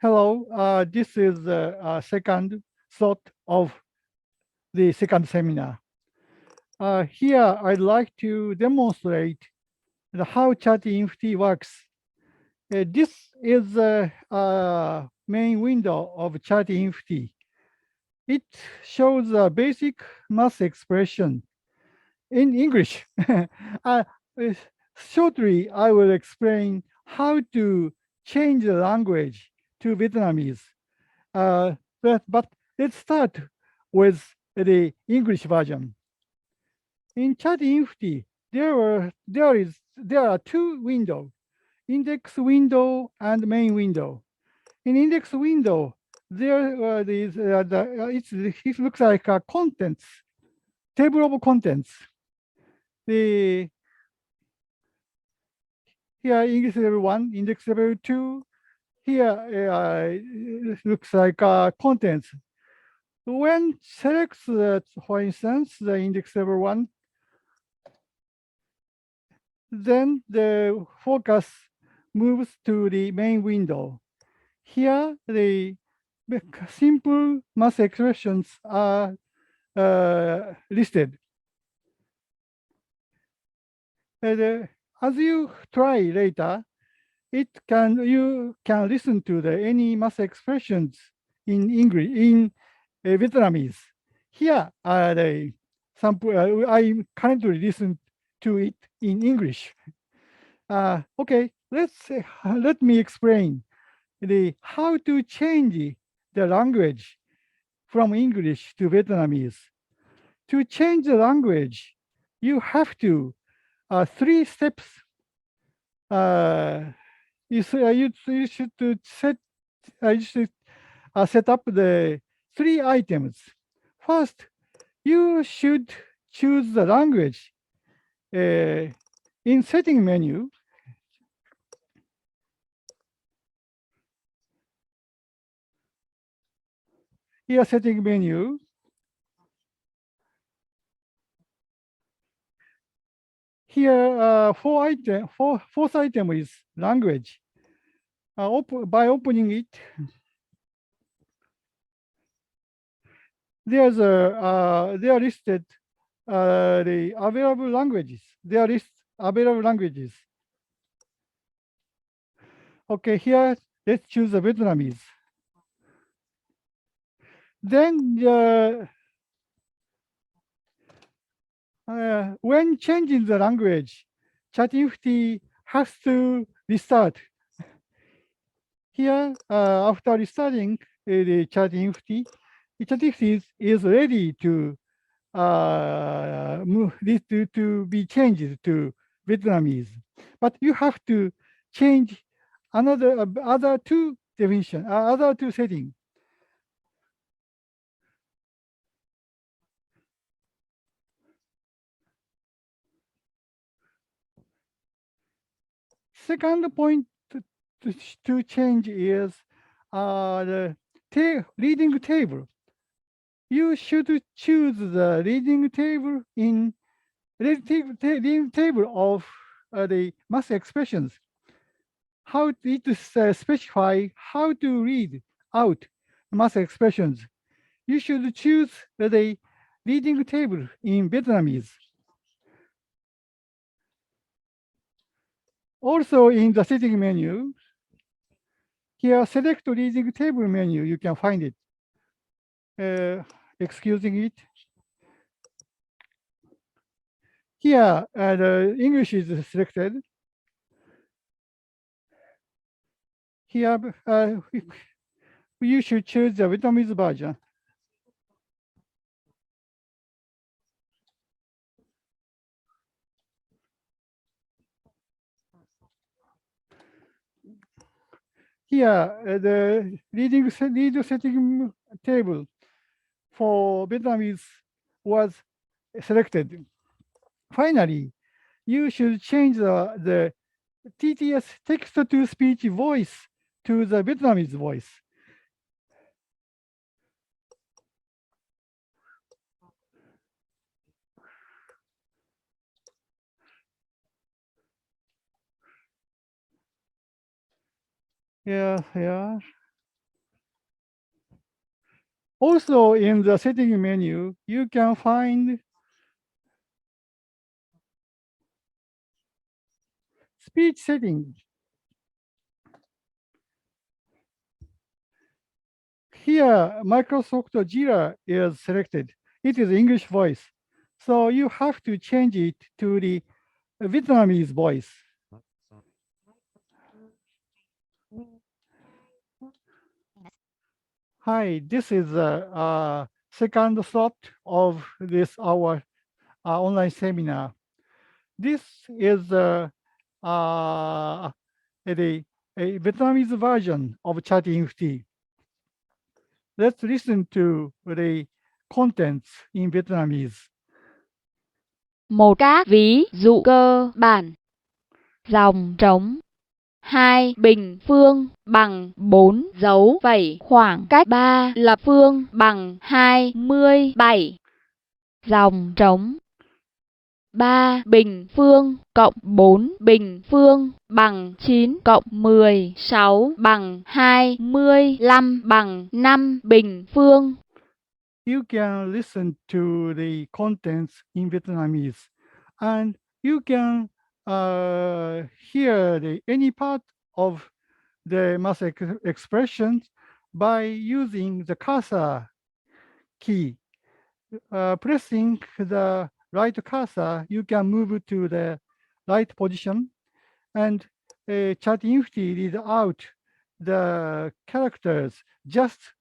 Hello, this is the second slot of the second seminar. Here, I'd like to demonstrate how ChatInfty works. This is the main window of ChatInfty. It shows a basic math expression in English. uh, uh, Shortly, I will explain how to change the language to Vietnamese. But let's start with the English version. In ChatInfty, there are two windows, index window and main window. In index window, there is it looks like a contents table of contents. The Here index level 1, index level 2. Here it looks like contents. When selects, for instance, the index level 1, then the focus moves to the main window. Here, the simple math expressions are listed. And, as you try later, you can listen to any math expressions in English, in Vietnamese. Here are the sample. I currently listen to it in English. Okay, let me explain how to change the language from English to Vietnamese. To change the language, you have to 3 steps. You should set up the 3 items. First, you should choose the language. In setting menu, here setting menu, here fourth item is language. By opening it, they are listed the available languages. They are available languages. Okay, here let's choose the Vietnamese. Then when changing the language, ChatInfty has to restart. Here, after restarting the ChatInfty, is ready to move this to be changed to Vietnamese. But you have to change other two definition, other two settings. Second point to change is the reading table. You should choose the reading table in reading table of the math expressions. How it specify how to read out math expressions. You should choose the reading table in Vietnamese. Also in the setting menu, here select reading table menu, you can find it. Excusing it. Here, the English is selected. Here, you should choose the Vietnamese version. Here, the reading setting table for Vietnamese was selected. Finally, you should change the TTS, text-to-speech voice, to the Vietnamese voice. Yeah. Also, in the setting menu, you can find speech setting. Here, Microsoft Jira is selected. It is English voice. So you have to change it to the Vietnamese voice. Hi, this is the second slot of this our online seminar. This is a, a Vietnamese version of Chat Infty. Let's listen to the contents in Vietnamese. Một các ví dụ cơ bản. Dòng trống. 2 bình phương bằng 4 dấu phẩy khoảng cách 3 lập phương bằng 27. Dòng trống. 3 bình phương cộng 4 bình phương bằng 9 cộng 16 bằng 25 bằng 5 bình phương. You can listen to the contents in Vietnamese, and you can hear any part of the math expressions by using the cursor key. Pressing the right cursor, you can move to the right position, and Chat Infty read out the characters just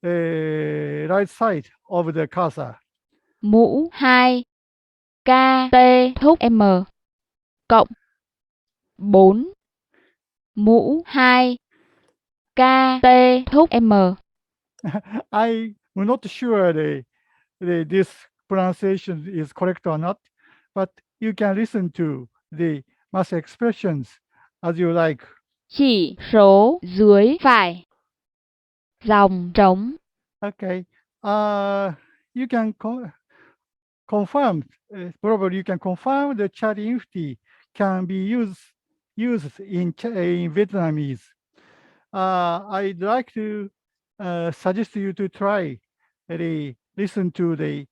right side of the cursor. Mũ 2 KT thúc M cộng 4 mũ 2 KT thúc M. I'm not sure this pronunciation is correct or not, but you can listen to the math expressions as you like. Chỉ số dưới phải. Dòng trống. Okay. You can confirm, probably you can confirm the Chat Infty can be used in Vietnamese. I'd like to suggest you to try listen to the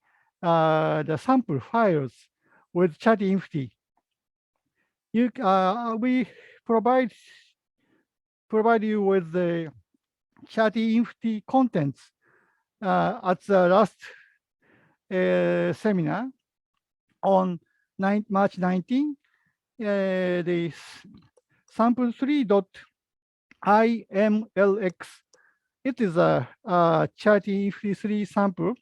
sample files with Chat Infty. We provide you with the Chat Infty contents at the last seminar on March 19. The sample 3.imlx. It is a Chat Infty 3 sample.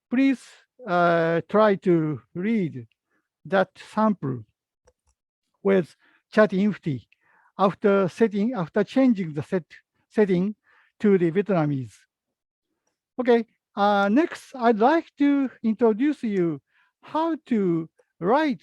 Please try to read that sample with Chat Infty after changing the setting to the Vietnamese. Okay, next I'd like to introduce you how to write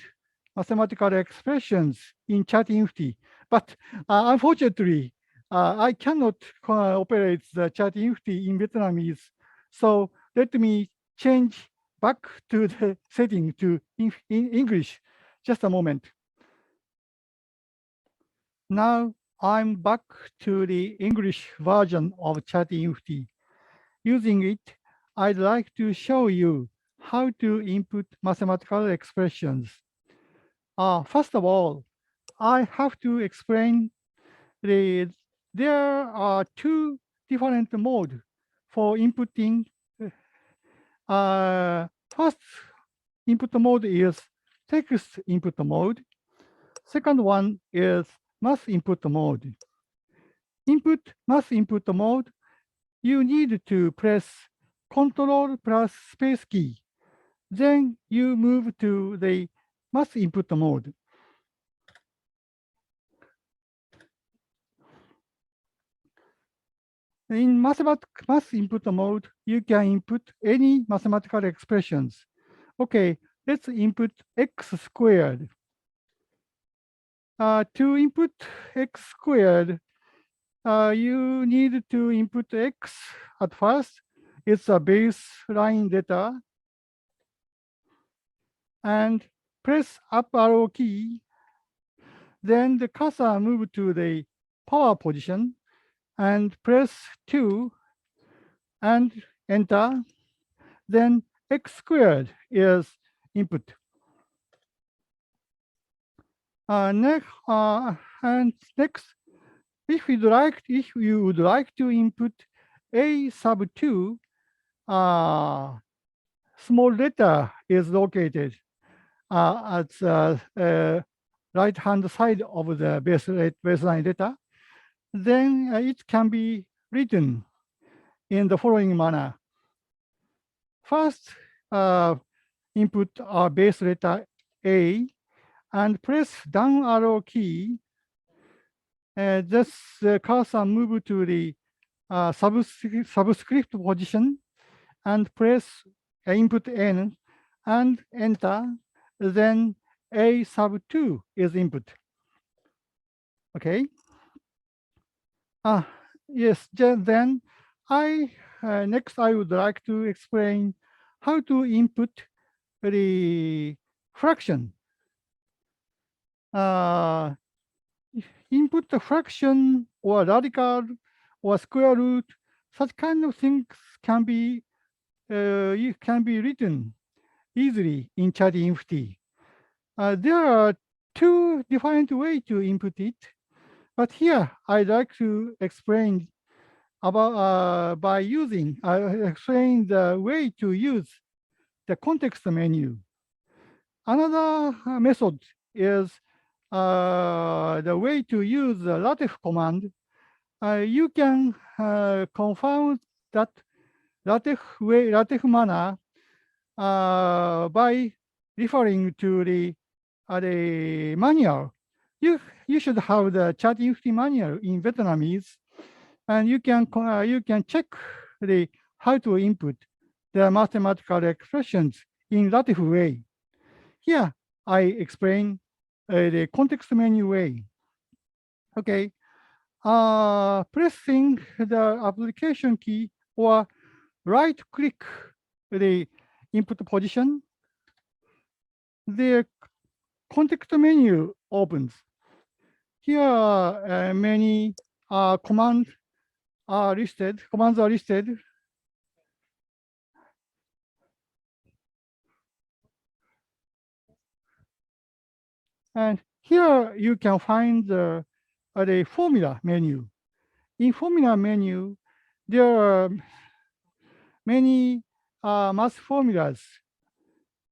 mathematical expressions in Chat Infty. But unfortunately, I cannot operate the Chat Infty in Vietnamese. So let me change back to the setting to in English. Just a moment. Now I'm back to the English version of Chat Infty. Using it, I'd like to show you how to input mathematical expressions. First of all, I have to explain there are two different modes for inputting. First input mode is text input mode. Second one is math input mode. Math input mode, you need to press Ctrl plus space key. Then you move to the math input mode. In math input mode, you can input any mathematical expressions. Okay, let's input x squared. To input x squared, you need to input x at first. It's a baseline data. And press up arrow key. Then the cursor move to the power position and press 2 and enter. Then x squared is input. And next, if you would like to input a sub 2, small letter is located at the right-hand side of the baseline letter. Then it can be written in the following manner. First, input our base letter A and press down arrow key. Just cursor move to the subscript position and press input N and enter. Then A sub 2 is input. Okay. Yes, then next I would like to explain how to input the fraction. Input the fraction or radical or square root, such kind of things can be written easily in TRI엔N. There are two different ways to input it, but here I'd like to explain about explain the way to use the context menu. Another method is the way to use the LaTeX command. You can confirm that LaTeX manner by referring to the manual. You should have the TRI엔N manual in Vietnamese, and you can check how to input the mathematical expressions in LaTeX way. Here I explain the context menu way. Okay, pressing the application key or right click the input position, the context menu opens. Here many commands are listed. And here you can find the formula menu. In formula menu, there are many math formulas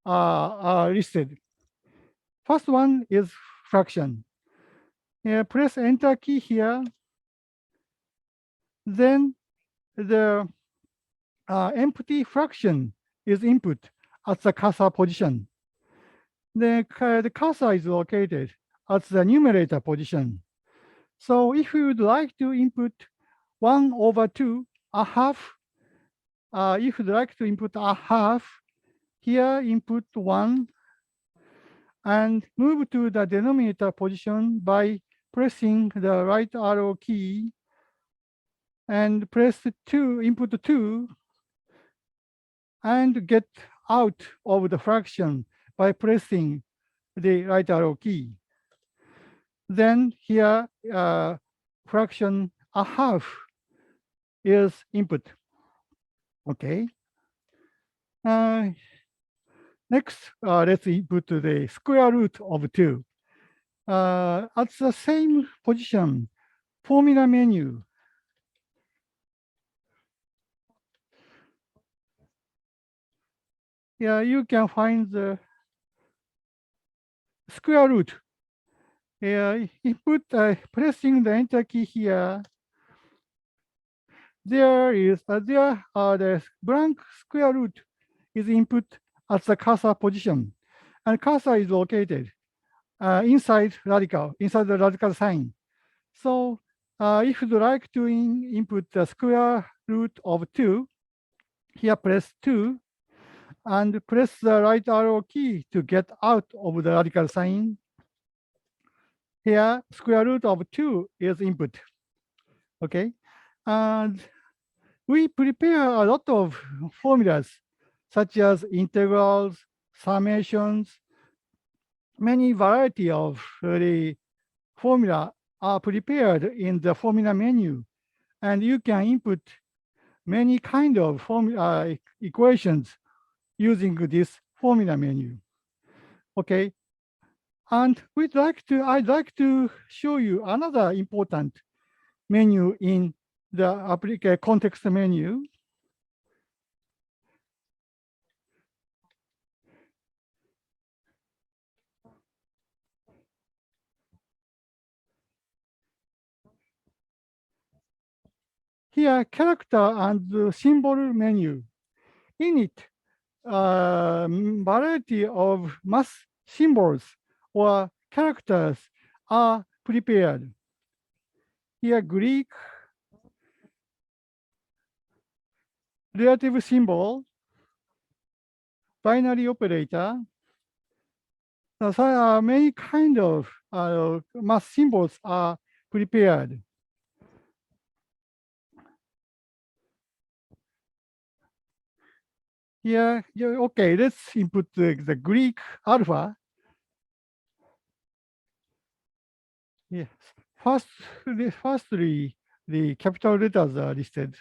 are listed. First one is fraction. Press enter key here. Then the empty fraction is input at the cursor position. The cursor is located at the numerator position. So if you would like to input 1/2, a half, if you'd like to input a half, here input 1 and move to the denominator position by pressing the right arrow key and press 2, input 2, and get out of the fraction by pressing the right arrow key. Then here, fraction a half is input. Okay. Next, let's input the square root of 2. At the same position, formula menu. Yeah, you can find the square root. Input pressing the enter key here. The blank square root is input at the cursor position, and cursor is located inside the radical sign. So if you'd like to input the square root of 2, here press 2 and press the right arrow key to get out of the radical sign. Here, square root of 2 is input. Okay, and we prepare a lot of formulas such as integrals, summations. Many variety of the formula are prepared in the formula menu, and you can input many kind of equations using this formula menu. Okay, and I'd like to show you another important menu in the context menu. Here, character and symbol menu. In it, variety of math symbols or characters are prepared. Here, Greek relative symbol, binary operator. So many kind of math symbols are prepared. Here, okay, let's input the Greek alpha. Yes. Firstly, the capital letters are listed.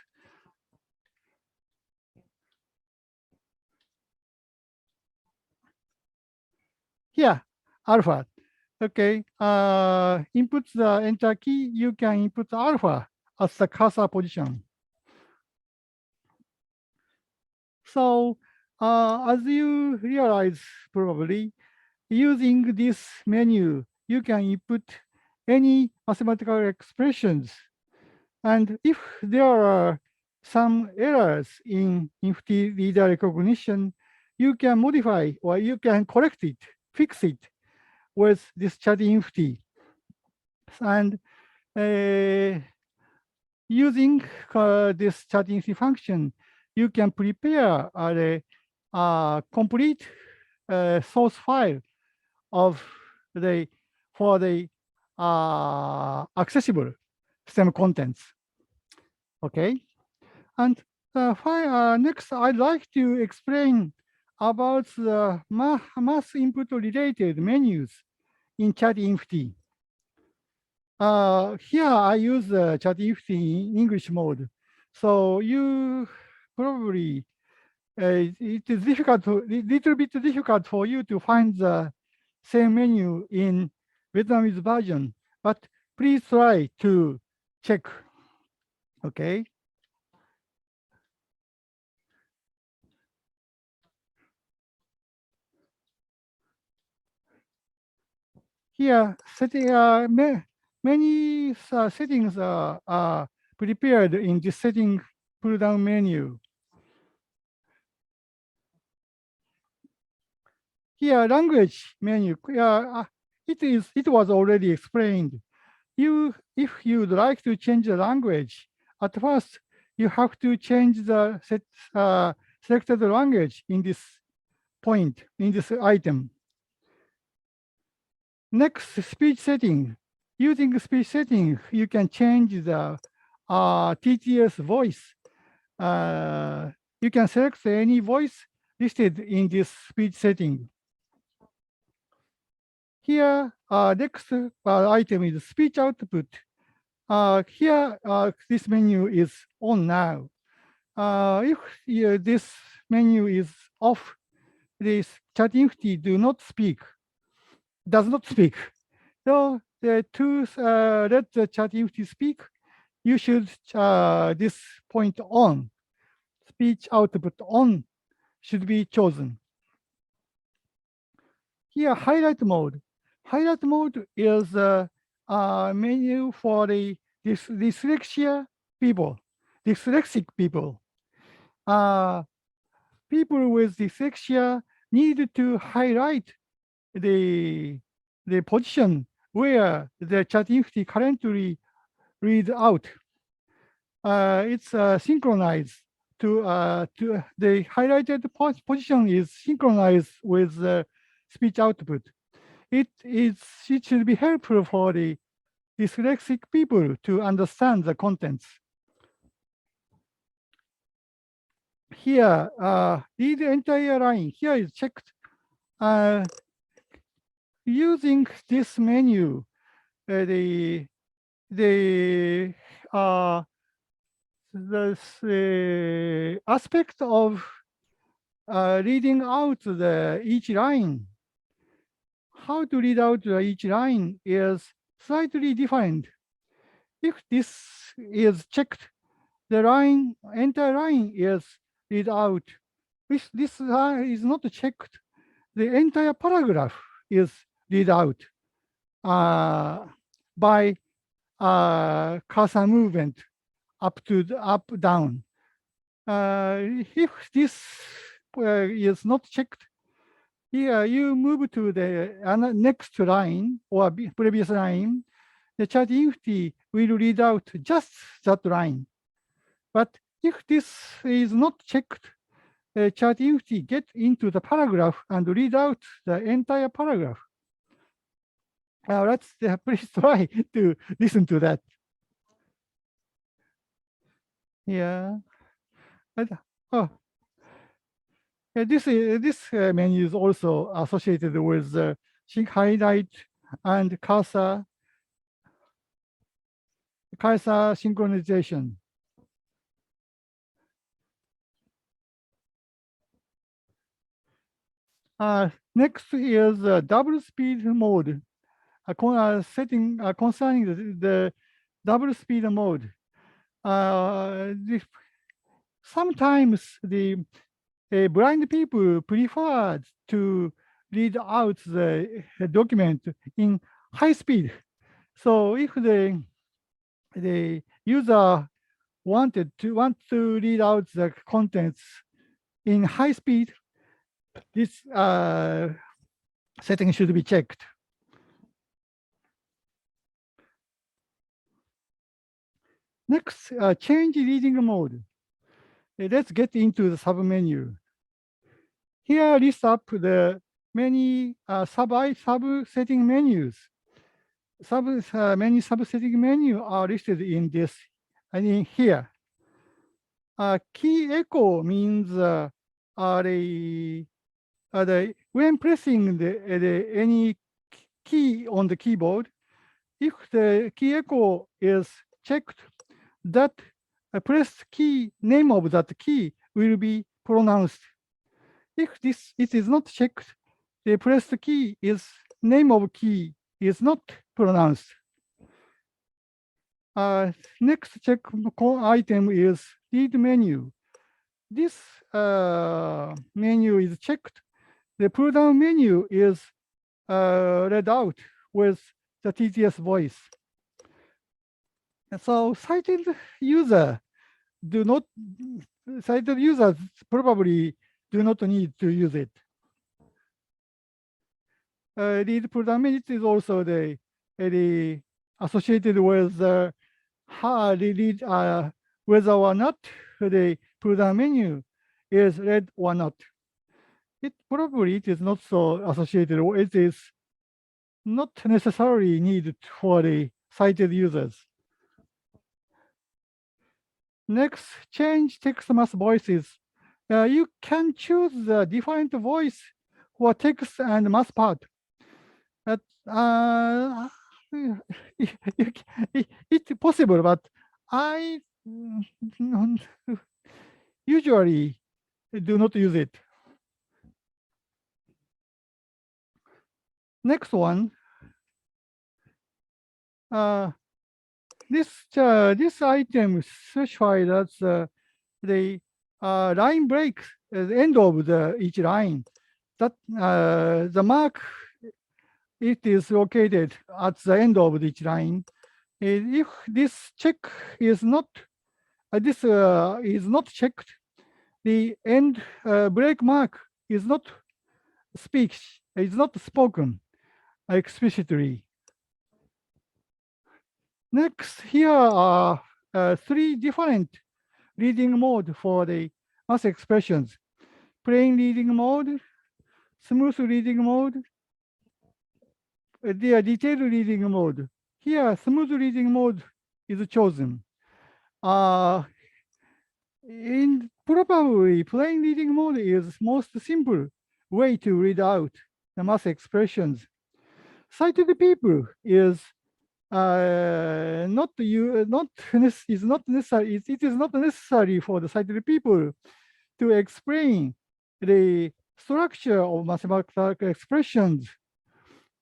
Here, alpha. Okay. Input the enter key. You can input alpha as the cursor position. So, as you realize probably, using this menu, you can input any mathematical expressions. And if there are some errors in Infty reader recognition, you can modify or you can correct it, fix it with this chat Infty. And using this chat Infty function, you can prepare a complete source file of for the accessible STEM contents. Okay, and next I'd like to explain about the math input related menus in chat-infty. Here I use chat-infty in English mode, so you probably it is little bit difficult for you to find the same menu in Vietnamese version, but please try to check. Okay. Here, many settings are prepared in this setting pull-down menu. Here, language menu. It was already explained. If you'd like to change the language, at first you have to change the selected language in this point, in this item. Next, speech setting. Using speech setting, you can change the TTS voice. You can select any voice listed in this speech setting. Here, next item is speech output. Here, this menu is on now. If this menu is off, this chat-infty does not speak. So to let the chat-infty speak, you should this point on, speech output on should be chosen. Here, highlight mode. Highlight mode is a menu for the dyslexic people. People with dyslexia need to highlight the position where the chat-infty currently read out. It's synchronized to the highlighted position is synchronized with the speech output. It should be helpful for the dyslexic people to understand the contents. Here, read the entire line. Here is checked. Using this menu, the the aspect of reading out each line. How to read out each line is slightly different. If this is checked, the entire line is read out. If this is not checked, the entire paragraph is read out by cursor movement up down. If this is not checked, here you move to the next line or previous line. The chat Infty will read out just that line. But if this is not checked, the chat Infty get into the paragraph and read out the entire paragraph. Let's please try to listen to that. Yeah. Oh. This menu is also associated with highlight and cursor synchronization. Next is double speed mode. Setting concerning the double speed mode. Sometimes the blind people prefer to read out the document in high speed. So if the user want to read out the contents in high speed, this setting should be checked. Next, change reading mode. Let's get into the submenu. Here, list up the many sub-setting menus. Many sub-setting menus are listed in this, in here. Key echo means when pressing any key on the keyboard, if the key echo is checked, that pressed key name of that key will be pronounced. If it is not checked, the pressed key is name of key is not pronounced. Next check item is read menu. This menu is checked. The pull down menu is read out with the TTS voice. And so sighted users probably do not need to use it. Read pull down menu is also the associated with whether or not the pull down menu is read or not. It is not so associated, or it is not necessarily needed for the sighted users. Next, change text mass voices. You can choose the different voice for text and mass part. But it's possible, but I usually do not use it. Next one. This item specified as the line break at the end of each line. That the mark it is located at the end of each line. If this check is not checked, the end break mark is not spoken explicitly. Next, here are 3 different reading mode for the mass expressions: plain reading mode, smooth reading mode, the detailed reading mode. Here, smooth reading mode is chosen. In probably plain reading mode is most simple way to read out the mass expressions. Sighted people is not you not is not necessary. It is not necessary for the sighted people to explain the structure of mathematical expressions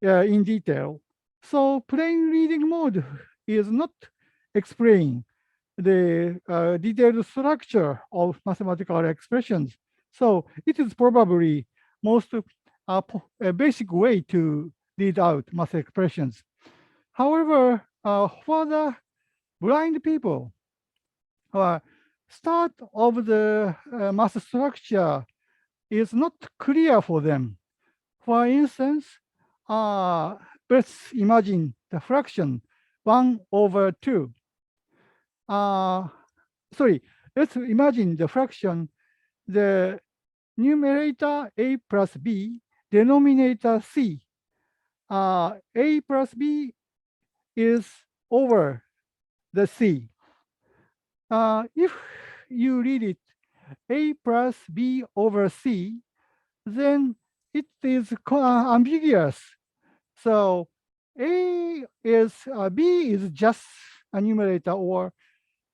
in detail. So plain reading mode is not explain the detailed structure of mathematical expressions. So it is probably most a basic way to read out math expressions. However, for the blind people, start of the math structure is not clear for them. For instance, let's imagine the fraction 1/2. Sorry, let's imagine the fraction, the numerator a plus b, denominator c. A plus b is over the c. If you read it a plus b over c, then it is ambiguous. So b is just a numerator, or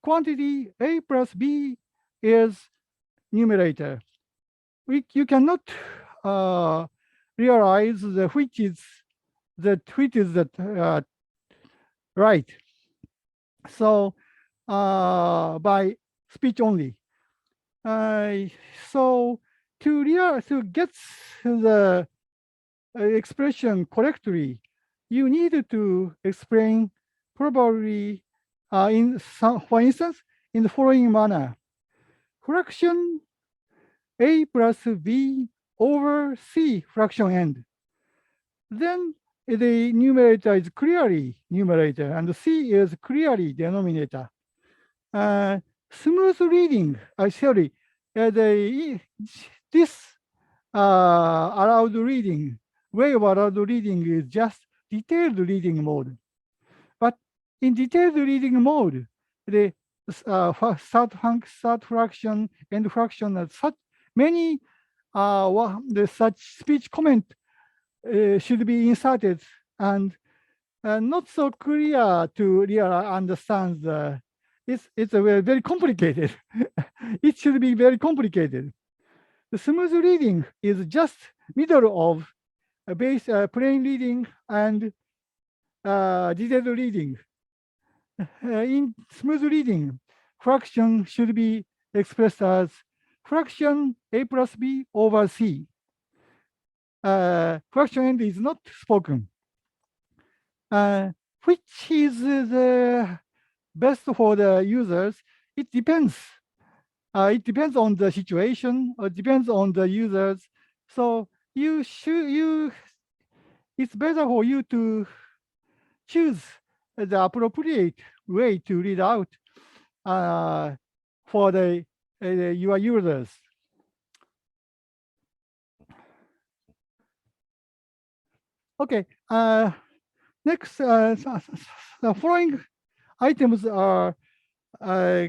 quantity a plus b is numerator. You cannot realize which is the right. So by speech only. So to get the expression correctly, you need to explain probably for instance, in the following manner: fraction a plus b over c fraction n. Then the numerator is clearly numerator and c is clearly denominator. Smooth reading, sorry, this allowed reading, way of allowed reading is just detailed reading mode. But in detailed reading mode, the third fraction and fraction are such many such speech comment should be inserted, and not so clear to really understand it's very complicated. It should be very complicated. The smooth reading is just middle of base plain reading and detailed reading. In smooth reading, fraction should be expressed as fraction a plus b over c. Fraction end is not spoken. Which is the best for the users? It depends. It depends on the situation, or depends on the users. So it's better for you to choose the appropriate way to read out for your users. Okay. Next, the following items are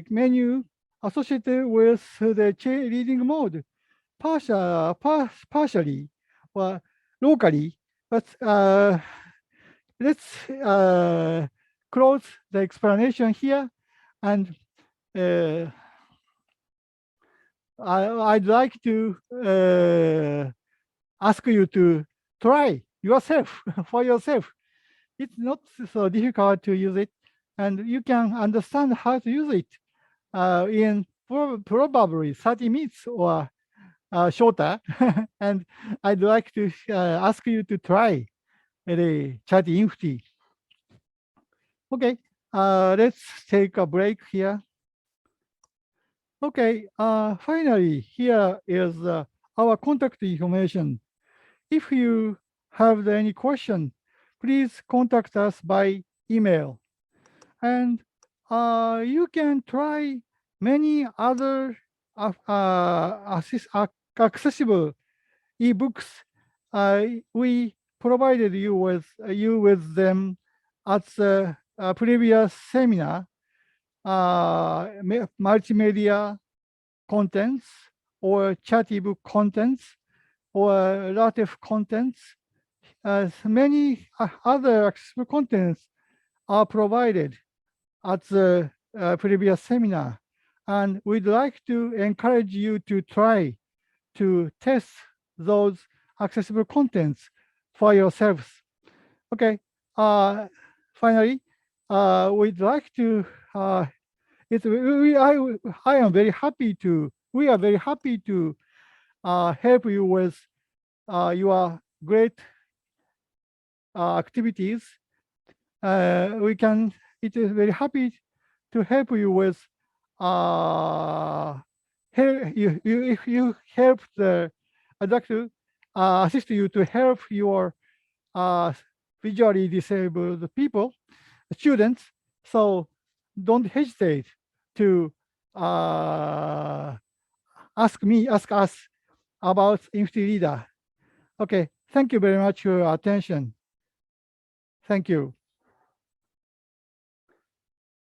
menu associated with the reading mode, partially or locally. But let's close the explanation here, and I'd like to ask you to try yourself for yourself. It's not so difficult to use it, and you can understand how to use it in probably 30 minutes or shorter. And I'd like to ask you to try the TRIEN. Okay, let's take a break here. Okay, finally, here is our contact information. If you have any question, please contact us by email. And you can try many other accessible ebooks. We provided you with them at the previous seminar. Multimedia contents, or chat ebook contents, or LaTeX contents. Many other accessible contents are provided at the previous seminar, and we'd like to encourage you to try to test those accessible contents for yourselves. Okay. Finally, we'd like to. I am very happy to. We are very happy to help you with your great activities. We can. It is very happy to help you with. If you help the. I'd like to assist you to help your visually disabled people, students. So don't hesitate to ask us about Infty Reader. Okay, thank you very much for your attention. Thank you.